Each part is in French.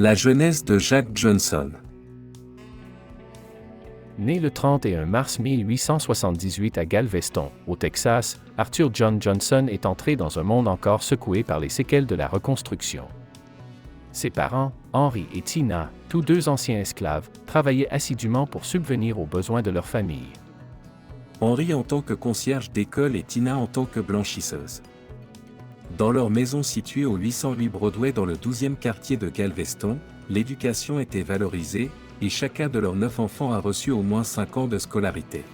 La jeunesse de Jack Johnson. Né le 31 mars 1878 à Galveston, au Texas, Arthur John Johnson est entré dans un monde encore secoué par les séquelles de la Reconstruction. Ses parents, Henry et Tina, tous deux anciens esclaves, travaillaient assidûment pour subvenir aux besoins de leur famille. Henry en tant que concierge d'école et Tina en tant que blanchisseuse. Dans leur maison située au 808 Broadway dans le 12e quartier de Galveston, l'éducation était valorisée, et chacun de leurs 9 enfants a reçu au moins 5 ans de scolarité.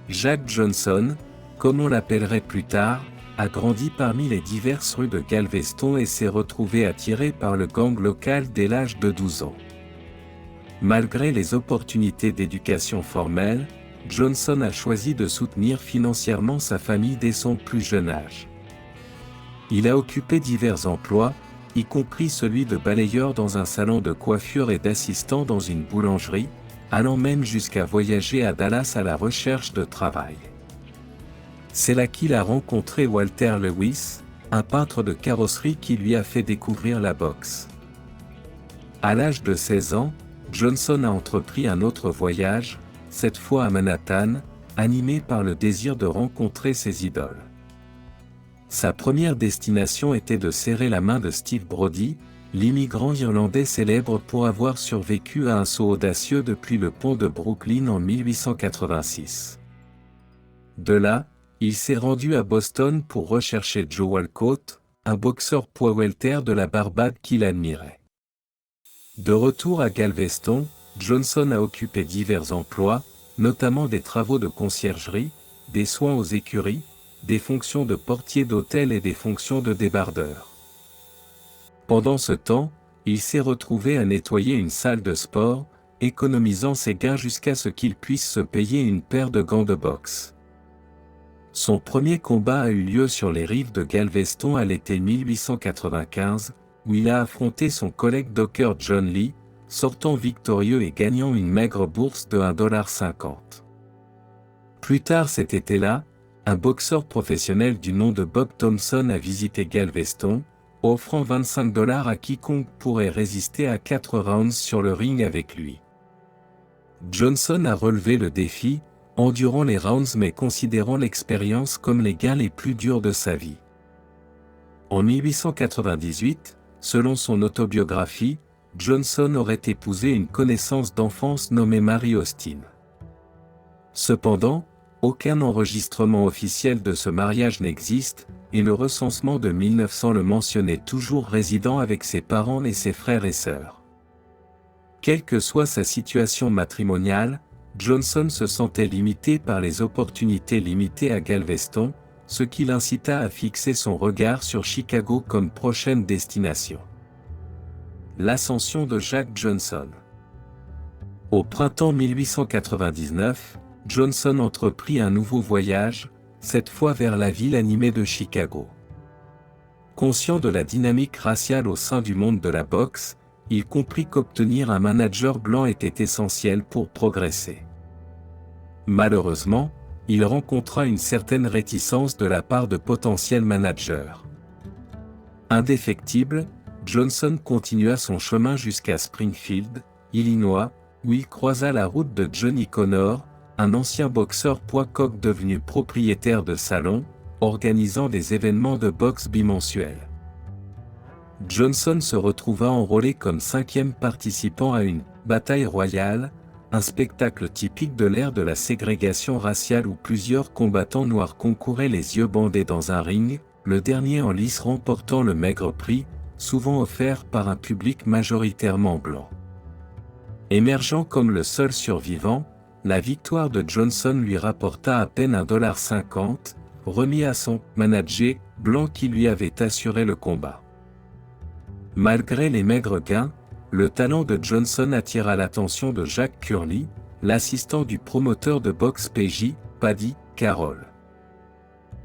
Jack Johnson, comme on l'appellerait plus tard, a grandi parmi les diverses rues de Galveston et s'est retrouvé attiré par le gang local dès l'âge de 12 ans. Malgré les opportunités d'éducation formelle, Johnson a choisi de soutenir financièrement sa famille dès son plus jeune âge. Il a occupé divers emplois, y compris celui de balayeur dans un salon de coiffure et d'assistant dans une boulangerie, allant même jusqu'à voyager à Dallas à la recherche de travail. C'est là qu'il a rencontré Walter Lewis, un peintre de carrosserie qui lui a fait découvrir la boxe. À l'âge de 16 ans, Johnson a entrepris un autre voyage, cette fois à Manhattan, animé par le désir de rencontrer ses idoles. Sa première destination était de serrer la main de Steve Brodie, l'immigrant irlandais célèbre pour avoir survécu à un saut audacieux depuis le pont de Brooklyn en 1886. De là, il s'est rendu à Boston pour rechercher Joe Walcott, un boxeur poids welter de la Barbade qu'il admirait. De retour à Galveston, Johnson a occupé divers emplois, notamment des travaux de conciergerie, des soins aux écuries, des fonctions de portier d'hôtel et des fonctions de débardeur. Pendant ce temps, il s'est retrouvé à nettoyer une salle de sport, économisant ses gains jusqu'à ce qu'il puisse se payer une paire de gants de boxe. Son premier combat a eu lieu sur les rives de Galveston à l'été 1895, où il a affronté son collègue docker John Lee, sortant victorieux et gagnant une maigre bourse de $1,50. Plus tard cet été-là, un boxeur professionnel du nom de Bob Thompson a visité Galveston, offrant $25 à quiconque pourrait résister à 4 rounds sur le ring avec lui. Johnson a relevé le défi, endurant les rounds mais considérant l'expérience comme les gains les plus durs de sa vie. En 1898, selon son autobiographie, Johnson aurait épousé une connaissance d'enfance nommée Mary Austin. Cependant, aucun enregistrement officiel de ce mariage n'existe, et le recensement de 1900 le mentionnait toujours résidant avec ses parents et ses frères et sœurs. Quelle que soit sa situation matrimoniale, Johnson se sentait limité par les opportunités limitées à Galveston, ce qui l'incita à fixer son regard sur Chicago comme prochaine destination. L'ascension de Jack Johnson. Au printemps 1899, Johnson entreprit un nouveau voyage, cette fois vers la ville animée de Chicago. Conscient de la dynamique raciale au sein du monde de la boxe, il comprit qu'obtenir un manager blanc était essentiel pour progresser. Malheureusement, il rencontra une certaine réticence de la part de potentiels managers. Indéfectible, Johnson continua son chemin jusqu'à Springfield, Illinois, où il croisa la route de Johnny Connor, un ancien boxeur poids-coq devenu propriétaire de salon, organisant des événements de boxe bimensuels. Johnson se retrouva enrôlé comme 5e participant à une « bataille royale », un spectacle typique de l'ère de la ségrégation raciale où plusieurs combattants noirs concouraient les yeux bandés dans un ring, le dernier en lice remportant le maigre prix, souvent offert par un public majoritairement blanc. Émergeant comme le seul survivant, la victoire de Johnson lui rapporta à peine $1,50, remis à son manager blanc qui lui avait assuré le combat. Malgré les maigres gains, le talent de Johnson attira l'attention de Jack Curley, l'assistant du promoteur de boxe PJ, Paddy Carroll.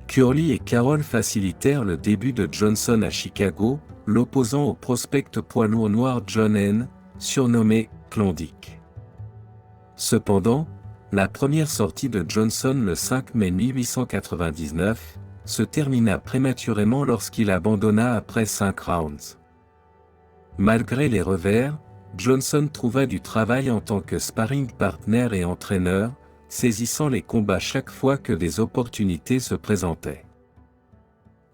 Curley et Carroll facilitèrent le début de Johnson à Chicago, l'opposant au prospect poids lourd noir John N., surnommé Klondike. Cependant, la première sortie de Johnson le 5 mai 1899 se termina prématurément lorsqu'il abandonna après 5 rounds. Malgré les revers, Johnson trouva du travail en tant que sparring partner et entraîneur, saisissant les combats chaque fois que des opportunités se présentaient.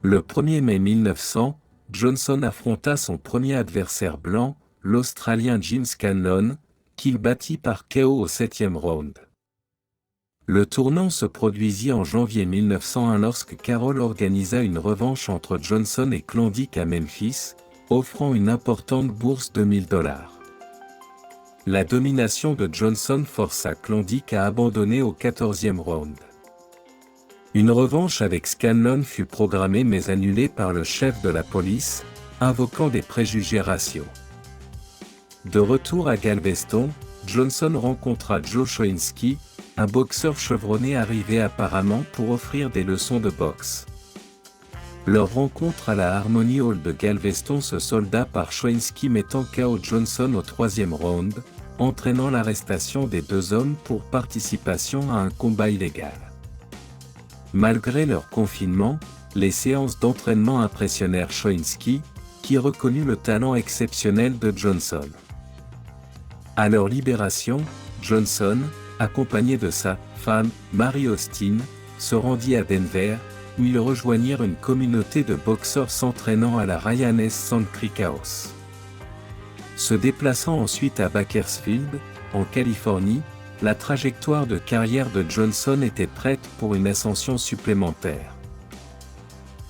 Le 1er mai 1900, Johnson affronta son premier adversaire blanc, l'Australien Jim Scanlon, qu'il battit par KO au 7e round. Le tournant se produisit en janvier 1901 lorsque Carroll organisa une revanche entre Johnson et Klondike à Memphis, offrant une importante bourse de $1000. La domination de Johnson força Klondike à abandonner au 14e round. Une revanche avec Scanlon fut programmée mais annulée par le chef de la police, invoquant des préjugés raciaux. De retour à Galveston, Johnson rencontra Joe Choinski, un boxeur chevronné arrivé apparemment pour offrir des leçons de boxe. Leur rencontre à la Harmony Hall de Galveston se solda par Choinski mettant KO Johnson au 3e round, entraînant l'arrestation des deux hommes pour participation à un combat illégal. Malgré leur confinement, les séances d'entraînement impressionnèrent Choinski, qui reconnut le talent exceptionnel de Johnson. À leur libération, Johnson, accompagné de sa femme, Mary Austin, se rendit à Denver, où ils rejoignirent une communauté de boxeurs s'entraînant à la Ryan S. Sand Creek House. Se déplaçant ensuite à Bakersfield, en Californie, la trajectoire de carrière de Johnson était prête pour une ascension supplémentaire.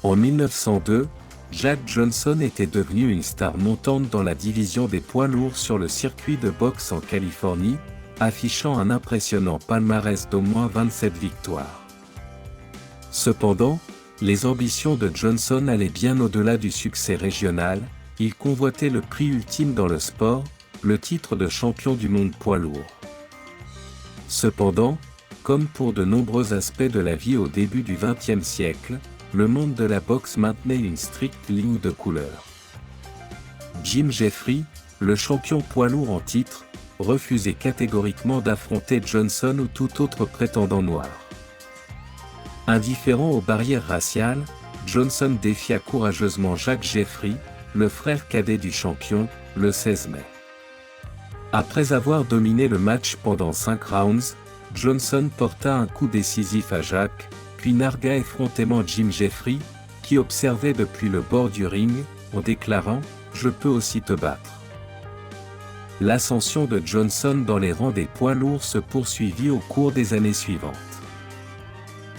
En 1902, Jack Johnson était devenu une star montante dans la division des poids lourds sur le circuit de boxe en Californie, affichant un impressionnant palmarès d'au moins 27 victoires. Cependant, les ambitions de Johnson allaient bien au-delà du succès régional, il convoitait le prix ultime dans le sport, le titre de champion du monde poids lourd. Cependant, comme pour de nombreux aspects de la vie au début du XXe siècle, le monde de la boxe maintenait une stricte ligne de couleur. Jim Jeffrey, le champion poids lourd en titre, refusait catégoriquement d'affronter Johnson ou tout autre prétendant noir. Indifférent aux barrières raciales, Johnson défia courageusement Jack Jeffrey, le frère cadet du champion, le 16 mai. Après avoir dominé le match pendant 5 rounds, Johnson porta un coup décisif à Jack, puis nargua effrontément Jim Jeffrey, qui observait depuis le bord du ring, en déclarant « Je peux aussi te battre ». L'ascension de Johnson dans les rangs des poids lourds se poursuivit au cours des années suivantes.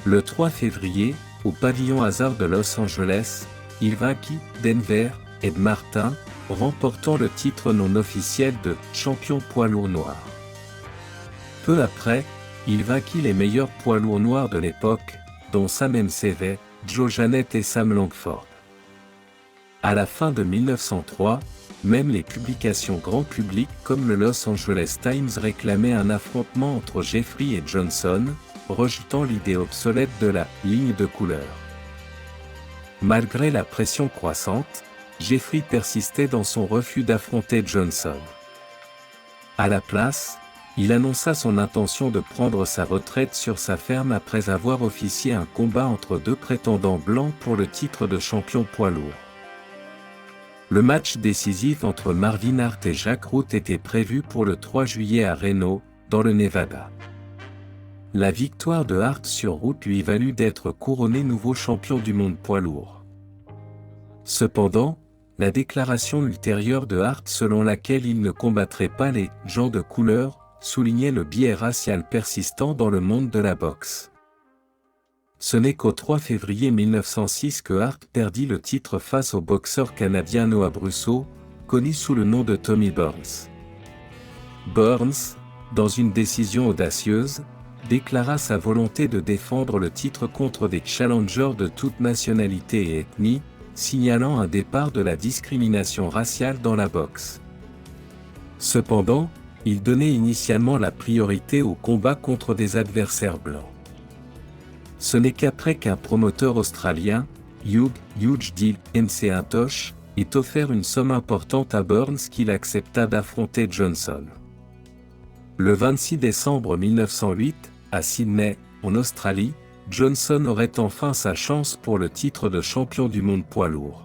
Le 3 février, au pavillon Hazard de Los Angeles, il vainquit Denver, Ed Martin, remportant le titre non officiel de champion poids lourd noir. Peu après, il vainquit les meilleurs poids lourds noirs de l'époque, dont Sam McVey, Joe Jeannette et Sam Langford. À la fin de 1903, même les publications grand public comme le Los Angeles Times réclamaient un affrontement entre Jeffrey et Johnson, rejetant l'idée obsolète de la ligne de couleur. Malgré la pression croissante, Jeffrey persistait dans son refus d'affronter Johnson. À la place, il annonça son intention de prendre sa retraite sur sa ferme après avoir officié un combat entre deux prétendants blancs pour le titre de champion poids lourd. Le match décisif entre Marvin Hart et Jack Root était prévu pour le 3 juillet à Reno, dans le Nevada. La victoire de Hart sur Root lui valut d'être couronné nouveau champion du monde poids lourd. Cependant, la déclaration ultérieure de Hart selon laquelle il ne combattrait pas les « gens de couleur » soulignait le biais racial persistant dans le monde de la boxe. Ce n'est qu'au 3 février 1906 que Hart perdit le titre face au boxeur canadien Noah Brusso, connu sous le nom de Tommy Burns. Burns, dans une décision audacieuse, déclara sa volonté de défendre le titre contre des challengers de toute nationalité et ethnie, signalant un départ de la discrimination raciale dans la boxe. Cependant, il donnait initialement la priorité au combat contre des adversaires blancs. Ce n'est qu'après qu'un promoteur australien, Huge Deal MC1 ait offert une somme importante à Burns qu'il accepta d'affronter Johnson. Le 26 décembre 1908, à Sydney, en Australie, Johnson aurait enfin sa chance pour le titre de champion du monde poids lourd.